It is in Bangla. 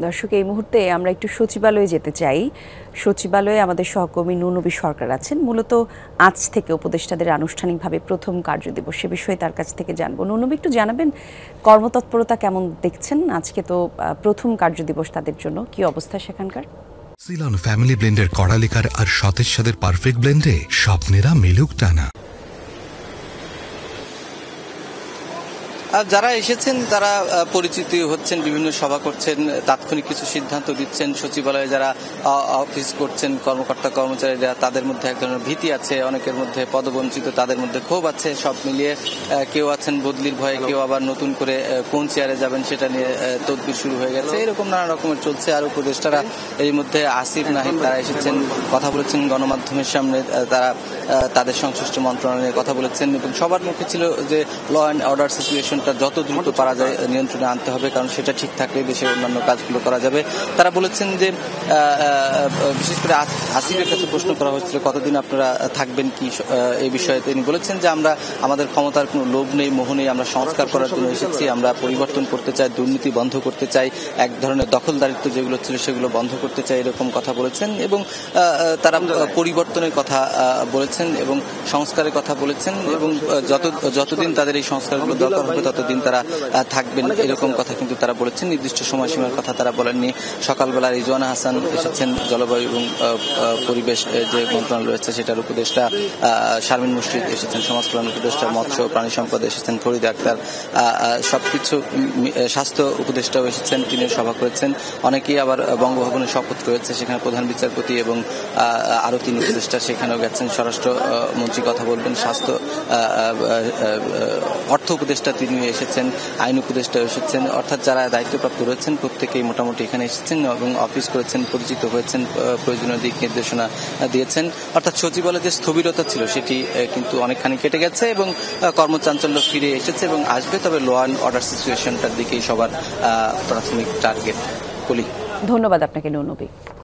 দর্শক, এই মুহূর্তে আমরা একটু সচিবালয়ে যেতে চাই। সচিবালয়ে আমাদের সহকর্মী নুনবী সরকার আছেন। মূলত আজ থেকে উপদেষ্টাদের আনুষ্ঠানিকভাবে প্রথম কার্যদিবস, সে বিষয়ে তার কাছ থেকে জানবো। নুনবী, একটু জানাবেন কর্মতৎপরতা কেমন দেখছেন? আজকে তো প্রথম কার্যদিবস তাদের জন্য, কি অবস্থা সেখানকার? সিলন ফ্যামিলি ব্লেন্ডের কড়ালিকার আর সতেজ স্বাদের পারফেক্ট ব্লেন্ডে স্বপ্নেরা মিলুক টানা। যারা এসেছেন তারা পরিচিতি হচ্ছেন, বিভিন্ন সভা করছেন, তাৎক্ষণিক কিছু সিদ্ধান্ত দিচ্ছেন। সচিবালয়ে যারা অফিস করছেন কর্মকর্তা কর্মচারীরা, তাদের মধ্যে এক ধরনের ভীতি আছে, অনেকের মধ্যে পদবঞ্চিত, তাদের মধ্যে ক্ষোভ আছে। সব মিলিয়ে কেউ আছেন বদলির ভয়ে, কেউ আবার নতুন করে কোন চেয়ারে যাবেন সেটা নিয়ে তদবির শুরু হয়ে গেছে। এরকম নানা রকমের চলছে। আর উপদেষ্টারা এর মধ্যে আসিফ নাহিদ তারা এসেছেন, কথা বলেছেন গণমাধ্যমের সামনে। তারা তাদের সংশ্লিষ্ট মন্ত্রণালয়ে কথা বলেছেন এবং সবার মুখে ছিল যে ল অ্যান্ড অর্ডার সিচুয়েশন যত দ্রুত পারা যায় নিয়ন্ত্রণে আনতে হবে, কারণ সেটা ঠিক থাকলে দেশের অন্যান্য কাজগুলো করা যাবে। তারা বলেছেন যে বিশেষ করে আসিফের কাছে প্রশ্ন করা হয়েছিল কতদিন আপনারা থাকবেন কি এই বিষয়ে, তিনি বলেছেন যে আমরা আমাদের ক্ষমতার কোনো লোভ নেই, মোহ নেই, আমরা সংস্কার করার জন্য এসেছি, আমরা পরিবর্তন করতে চাই, দুর্নীতি বন্ধ করতে চাই, এক ধরনের দখলদারিত্ব যেগুলো ছিল সেগুলো বন্ধ করতে চাই, এরকম কথা বলেছেন। এবং তারা পরিবর্তনের কথা বলেছেন এবং সংস্কারের কথা বলেছেন এবং যতদিন তাদের এই সংস্কারগুলো দরকার হবে ততদিন তারা থাকবেন, এরকম কথা কিন্তু তারা বলেছেন। নির্দিষ্ট সময়সীমার কথা তারা বলেননি। সকালবেলা রিজওয়ানা হাসান এসেছেন, জলবায়ু এবং পরিবেশ যে মন্ত্রণালয় রয়েছে সেটার উপদেষ্টা, শারমিন মুর্শিদ এসেছেন, সমাজ কল্যাণ উপদেষ্টা, মৎস্য প্রাণী সম্পদ এসেছেন ফরিদা আক্তার, সবকিছু স্বাস্থ্য উপদেষ্টাও এসেছেন, তিনিও সভা করেছেন। অনেকেই আবার বঙ্গভবনে শপথ রয়েছে, সেখানে প্রধান বিচারপতি এবং আরো 3 উপদেষ্টা সেখানেও গেছেন। স্বরাষ্ট্র মন্ত্রী কথা বলবেন, স্বাস্থ্য অর্থ উপদেষ্টা তিনি এসেছেন, আইন উপদেষ্টা এসেছেন। অর্থাৎ যারা দায়িত্বপ্রাপ্ত রয়েছেন প্রত্যেকেই মোটামুটি এখানে এসেছেন এবং অফিস করেছেন, পরিচিত হয়েছেন, প্রয়োজনীয় দিক নির্দেশনা দিয়েছেন। অর্থাৎ সচিবালয়ে যে স্থবিরতা ছিল সেটি কিন্তু অনেকখানি কেটে গেছে এবং কর্মচাঞ্চল্য ফিরে এসেছে এবং আসবে। তবে ল অ্যান্ড অর্ডার সিচুয়েশনটার দিকেই সবার প্রাথমিক টার্গেট। বলি, ধন্যবাদ আপনাকে নুনবী।